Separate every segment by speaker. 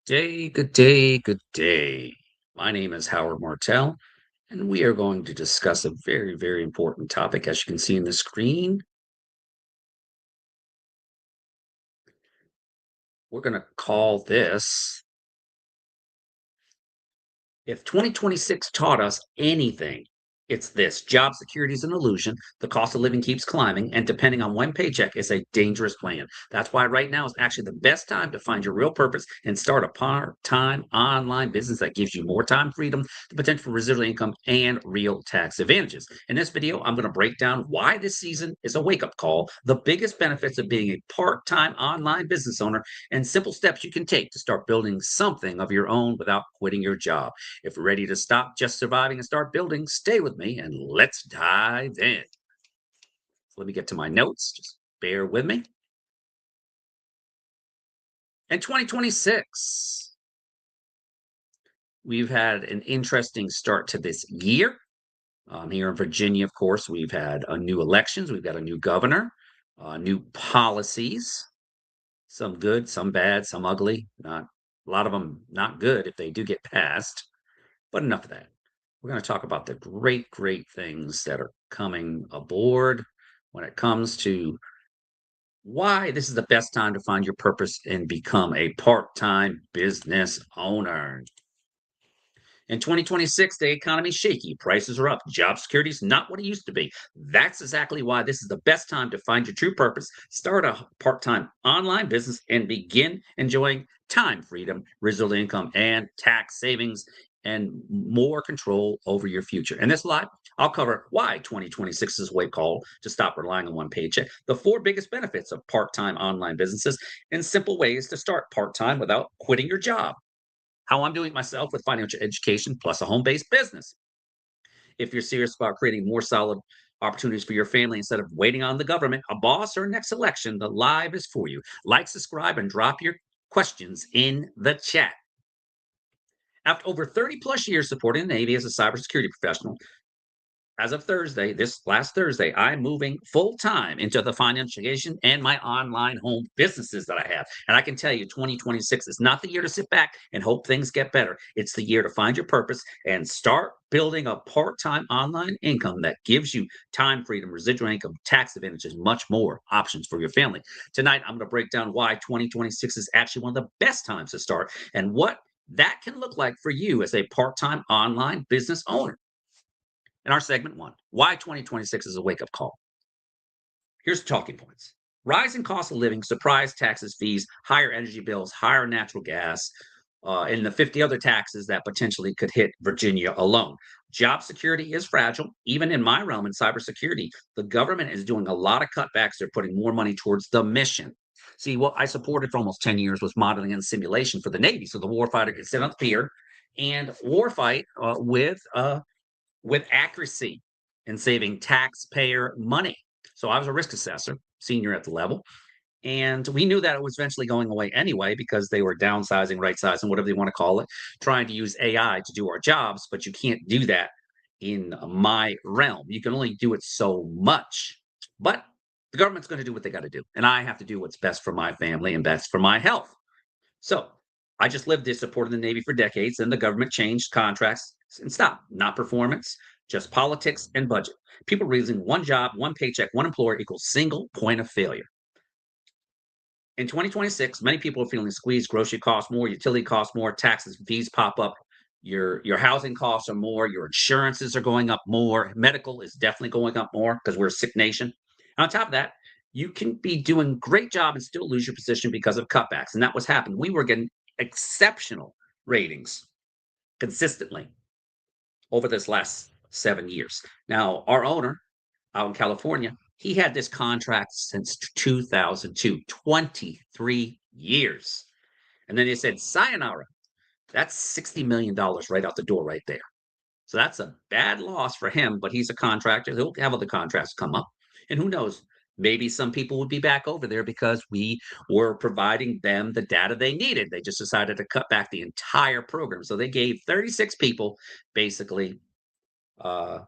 Speaker 1: Day, good day, good day. My name is Howard Martell, and we are going to discuss a very, very important topic. As you can see in the screen, we're going to call this If 2026 taught us anything, it's this: job security is an illusion. The cost of living keeps climbing, and depending on one paycheck is a dangerous plan. That's why right now is actually the best time to find your real purpose and start a part time online business that gives you more time freedom, the potential for residual income, and real tax advantages. In this video, I'm going to break down why this season is a wake up call, the biggest benefits of being a part time online business owner, and simple steps you can take to start building something of your own without quitting your job. If you're ready to stop just surviving and start building, stay with me and let's dive in. So let me get to my notes. Just bear with me. In 2026, we've had an interesting start to this year. Here in Virginia, of course, we've had new elections, we've got a new governor, new policies, some good, some bad, some ugly. Not a lot of them not good if they do get passed. But enough of that. We're going to talk about the great, great things that are coming aboard when it comes to why this is the best time to find your purpose and become a part time business owner. In 2026, the economy is shaky, prices are up, job security is not what it used to be. That's exactly why this is the best time to find your true purpose, start a part time online business, and begin enjoying time freedom, residual income, and tax savings, and more control over your future. In this live, I'll cover why 2026 is a wake call to stop relying on one paycheck, the four biggest benefits of part time online businesses, and simple ways to start part time without quitting your job, how I'm doing it myself with financial education plus a home based business. If you're serious about creating more solid opportunities for your family instead of waiting on the government, a boss, or next election, the live is for you. Like, subscribe, and drop your questions in the chat. After over 30 plus years supporting the Navy as a cybersecurity professional, as of Thursday, this last Thursday, I'm moving full time into the financial education and my online home businesses that I have. And I can tell you, 2026 is not the year to sit back and hope things get better. It's the year to find your purpose and start building a part time online income that gives you time freedom, residual income, tax advantages, much more options for your family. Tonight, I'm going to break down why 2026 is actually one of the best times to start and what that can look like for you as a part time online business owner. In our segment one, why 2026 is a wake up call. Here's the talking points: rising cost of living, surprise taxes, fees, higher energy bills, higher natural gas, and the 50 other taxes that potentially could hit Virginia alone. Job security is fragile. Even in my realm in cybersecurity, the government is doing a lot of cutbacks. They're putting more money towards the mission. See, what I supported for almost 10 years was modeling and simulation for the Navy. So the warfighter could sit on the pier and warfight with accuracy and saving taxpayer money. So I was a risk assessor, senior at the level, and we knew that it was eventually going away anyway because they were downsizing, right sizing, whatever they want to call it, trying to use AI to do our jobs. But you can't do that in my realm. You can only do it so much. But the government's going to do what they got to do. And I have to do what's best for my family and best for my health. So I just lived this, supported the Navy for decades, and the government changed contracts and stopped. Not performance, just politics and budget. People realizing one job, one paycheck, one employer equals single point of failure. In 2026, many people are feeling squeezed. Grocery costs more, utility costs more, taxes, fees pop up. Your housing costs are more, your insurances are going up more, medical is definitely going up more because we're a sick nation. And on top of that, you can be doing great job and still lose your position because of cutbacks. And that was happening. We were getting exceptional ratings consistently over this last 7 years. Now, our owner out in California, he had this contract since 2002, 23 years. And then they said, sayonara. That's $60 million dollars right out the door, right there. So that's a bad loss for him, but he's a contractor. He'll have other contracts come up. And who knows? Maybe some people would be back over there because we were providing them the data they needed. They just decided to cut back the entire program. So they gave 36 people basically, the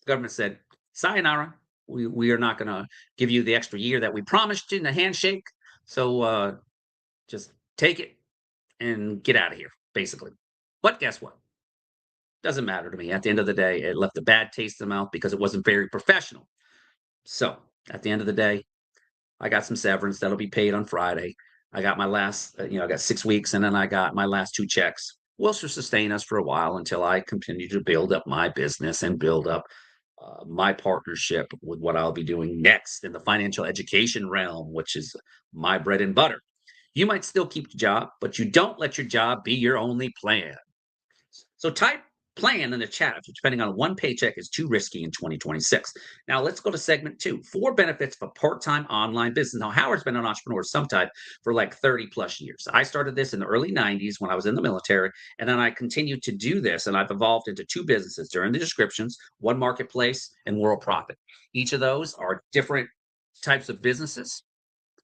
Speaker 1: government said, sayonara. We are not going to give you the extra year that we promised you in the handshake. So just take it and get out of here, basically. But guess what? Doesn't matter to me. At the end of the day, it left a bad taste in the mouth because it wasn't very professional. So at the end of the day, I got some severance that'll be paid on Friday. I got my last, I got 6 weeks, and then I got my last two checks. Will sustain us for a while until I continue to build up my business and build up my partnership with what I'll be doing next in the financial education realm, which is my bread and butter. You might still keep the job, but you don't let your job be your only plan. So type plan in the chat if you're depending on one paycheck is too risky in 2026. Now let's go to segment two. 4 benefits of a part-time online business. Now Howard's been an entrepreneur of some type for like 30 plus years. I started this in the early 90s when I was in the military, and then I continued to do this, and I've evolved into 2 businesses during the descriptions, One Marketplace and World Profit. Each of those are different types of businesses.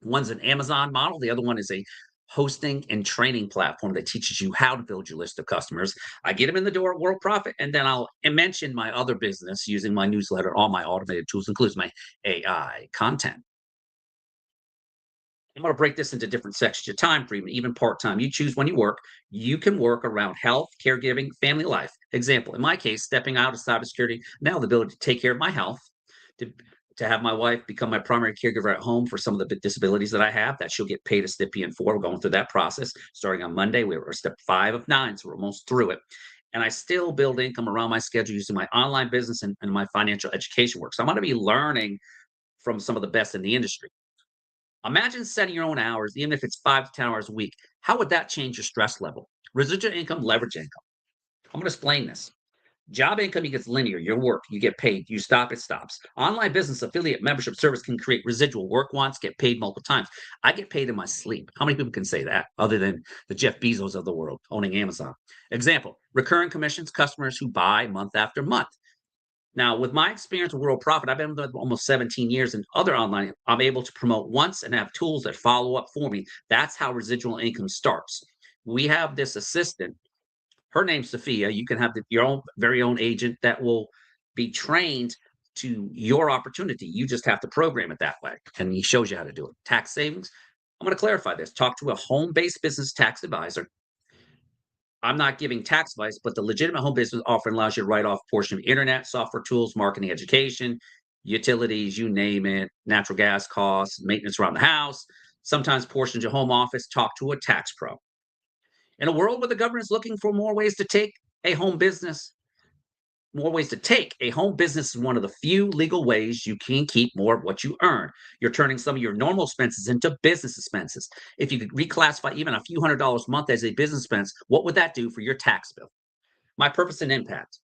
Speaker 1: One's an Amazon model. The other one is a hosting and training platform that teaches you how to build your list of customers. I get them in the door at World Profit, and then I'll mention my other business using my newsletter, all my automated tools, includes my AI content. I'm going to break this into different sections. Your time frame, even part time. You choose when you work. You can work around health, caregiving, family life. Example, in my case, stepping out of cybersecurity, now the ability to take care of my health, to, to have my wife become my primary caregiver at home for some of the disabilities that I have that she'll get paid a stipend for. We're going through that process starting on Monday. We were step 5 of 9, so we're almost through it. And I still build income around my schedule using my online business and my financial education work. So I'm going to be learning from some of the best in the industry. Imagine setting your own hours, even if it's 5 to 10 hours a week. How would that change your stress level? Residual income, leverage income. I'm going to explain this. Job income, you get linear. Your work, you get paid. You stop, it stops. Online business affiliate membership service can create residual. Work once, get paid multiple times. I get paid in my sleep. How many people can say that other than the Jeff Bezos of the world owning Amazon? Example, recurring commissions, customers who buy month after month. Now, with my experience with World Profit, I've been with them almost 17 years, and other online, I'm able to promote once and have tools that follow up for me. That's how residual income starts. We have this assistant. Her name's Sophia. You can have your own very own agent that will be trained to your opportunity. You just have to program it that way, and he shows you how to do it. Tax savings. I'm going to clarify this. Talk to a home-based business tax advisor. I'm not giving tax advice, but the legitimate home business offering allows you to write off a portion of internet, software tools, marketing, education, utilities, you name it, natural gas costs, maintenance around the house, sometimes portions of your home office. Talk to a tax pro. In a world where the government is looking for a home business, more ways to take a home business is one of the few legal ways you can keep more of what you earn. You're turning some of your normal expenses into business expenses. If you could reclassify even a few $100s a month as a business expense, what would that do for your tax bill? My purpose and impact.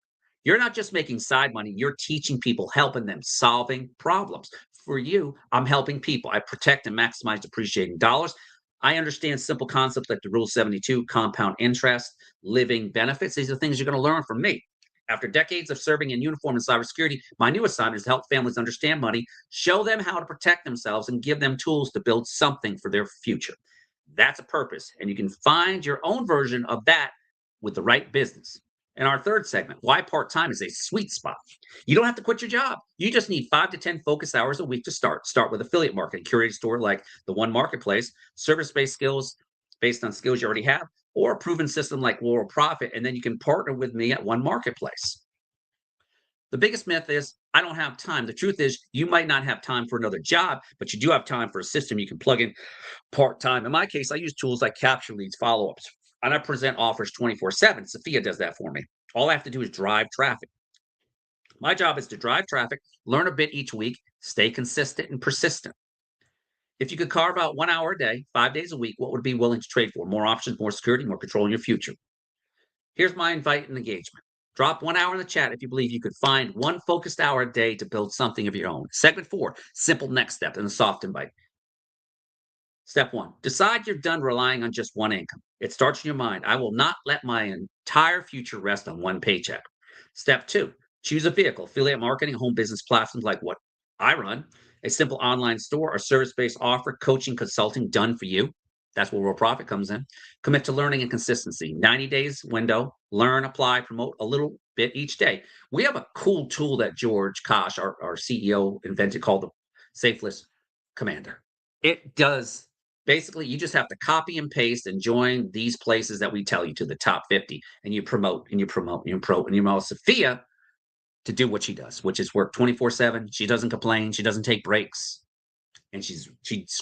Speaker 1: You're not just making side money, you're teaching people, helping them, solving problems. For you, I'm helping people. I protect and maximize depreciating dollars. I understand simple concepts like the Rule 72, compound interest, living benefits. These are things you're going to learn from me. After decades of serving in uniform in cybersecurity, my new assignment is to help families understand money, show them how to protect themselves, and give them tools to build something for their future. That's a purpose, and you can find your own version of that with the right business. In our third segment, why part-time is a sweet spot. You don't have to quit your job. You just need 5 to 10 focus hours a week to start. Start with affiliate marketing, curated store like the One Marketplace, service-based skills based on skills you already have, or a proven system like World Profit, and then you can partner with me at One Marketplace. The biggest myth is I don't have time. The truth is you might not have time for another job, but you do have time for a system you can plug in part-time. In my case, I use tools like capture leads, follow-ups, and I present offers 24/7. Sophia does that for me. All I have to do is drive traffic. My job is to drive traffic, learn a bit each week, stay consistent and persistent. If you could carve out 1 hour a day, 5 days a week, what would you be willing to trade for? More options, more security, more control in your future. Here's my invite and engagement. Drop 1 hour in the chat if you believe you could find one focused hour a day to build something of your own. Segment 4, simple next step and a soft invite. Step 1, decide you're done relying on just one income. It starts in your mind. I will not let my entire future rest on one paycheck. Step 2, choose a vehicle, affiliate marketing, home business platforms like what I run, a simple online store, a service-based offer, coaching, consulting done for you. That's where Real Profit comes in. Commit to learning and consistency. 90 days window, learn, apply, promote a little bit each day. We have a cool tool that George Kosh, our CEO, invented called the Safe List Commander. It does Basically, you just have to copy and paste and join these places that we tell you to the top 50, and you promote and you promote and you promote and you promote Sophia to do what she does, which is work 24/7. She doesn't complain. She doesn't take breaks, and she's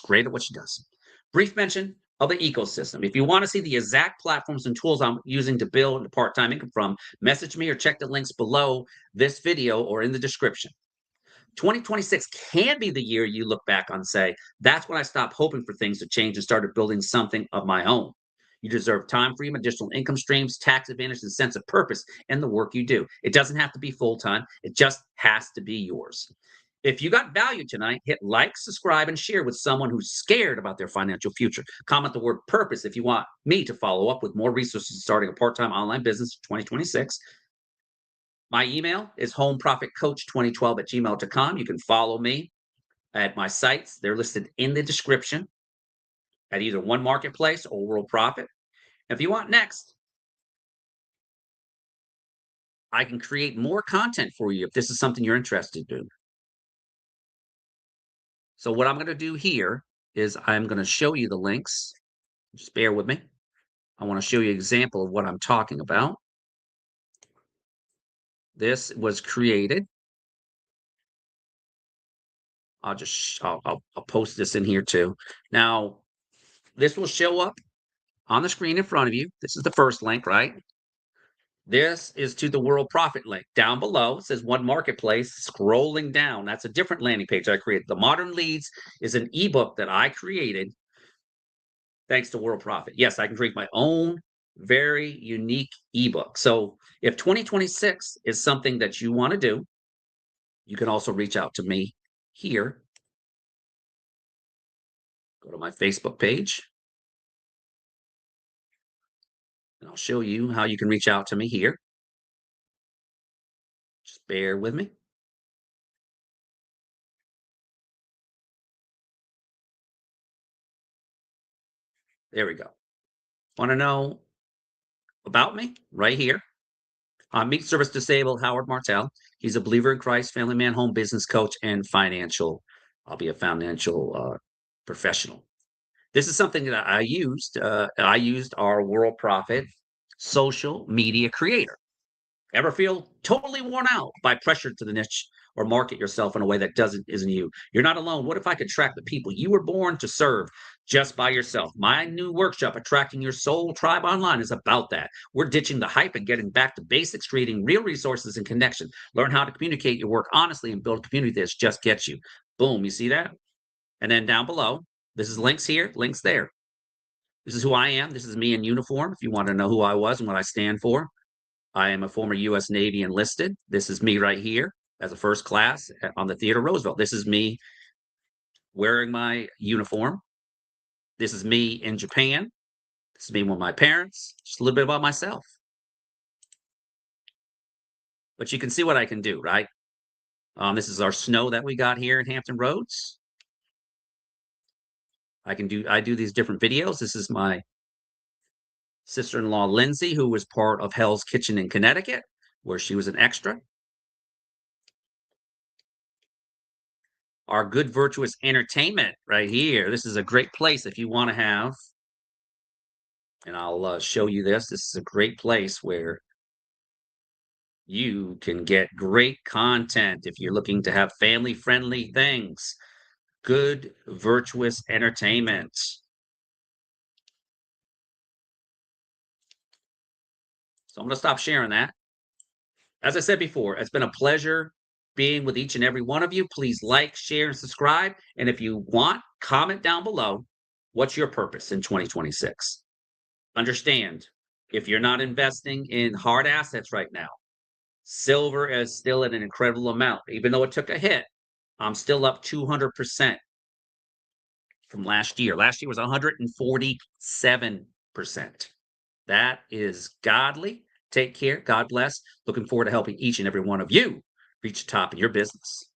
Speaker 1: great at what she does. Brief mention of the ecosystem. If you want to see the exact platforms and tools I'm using to build a part-time income from, message me or check the links below this video or in the description. 2026 can be the year you look back on and say, that's when I stopped hoping for things to change and started building something of my own. You deserve time freedom, additional income streams, tax advantage, and sense of purpose in the work you do. It doesn't have to be full time, it just has to be yours. If you got value tonight, hit like, subscribe, and share with someone who's scared about their financial future. Comment the word purpose if you want me to follow up with more resources starting a part time online business in 2026. My email is homeprofitcoach2012@gmail.com. You can follow me at my sites. They're listed in the description at either One Marketplace or World Profit. If you want next, I can create more content for you if this is something you're interested in. So what I'm going to do here is I'm going to show you the links. Just bear with me. I want to show you an example of what I'm talking about. This was created. I'll post this in here too. Now, this will show up on the screen in front of you. This is the first link, right? This is to the World Profit link. Down below, it says One Marketplace. Scrolling down, that's a different landing page I created. The Modern Leads is an ebook that I created thanks to World Profit. Yes, I can create my own very unique ebook. So if 2026 is something that you want to do, you can also reach out to me here. Go to my Facebook page, and I'll show you how you can reach out to me here. Just bear with me. There we go. Want to know about me? Right here. I'm Meat Service Disabled Howard Martell. He's a believer in Christ, family man, home business coach, and I'll be a financial professional. This is something that I used. I used our World Profit social media creator. Ever feel totally worn out by pressure to the niche or market yourself in a way that isn't you? You're not alone. What if I could track the people you were born to serve just by yourself? My new workshop, Attracting Your Soul Tribe Online, is about that. We're ditching the hype and getting back to basics, creating real resources and connection. Learn how to communicate your work honestly and build a community that just gets you. Boom, you see that? And then down below, this is links here, links there. This is who I am. This is me in uniform. If you want to know who I was and what I stand for, I am a former U.S. Navy enlisted. This is me right here as a first class on the Theodore Roosevelt. This is me wearing my uniform. This is me in Japan. This is me with my parents. Just a little bit about myself. But you can see what I can do, right? This is our snow that we got here in Hampton Roads. I do these different videos. This is my sister-in-law, Lindsay, who was part of Hell's Kitchen in Connecticut, where she was an extra. Our Good Virtuous Entertainment right here. This is a great place if you want to have, and I'll show you this. This is a great place where you can get great content if you're looking to have family-friendly things. Good Virtuous Entertainment. So I'm going to stop sharing that. As I said before, it's been a pleasure being with each and every one of you. Please like, share, and subscribe. And if you want, comment down below, what's your purpose in 2026? Understand, if you're not investing in hard assets right now, silver is still at an incredible amount. Even though it took a hit, I'm still up 200% from last year. Last year was 147%. That is godly. Take care. God bless. Looking forward to helping each and every one of you reach the top of your business.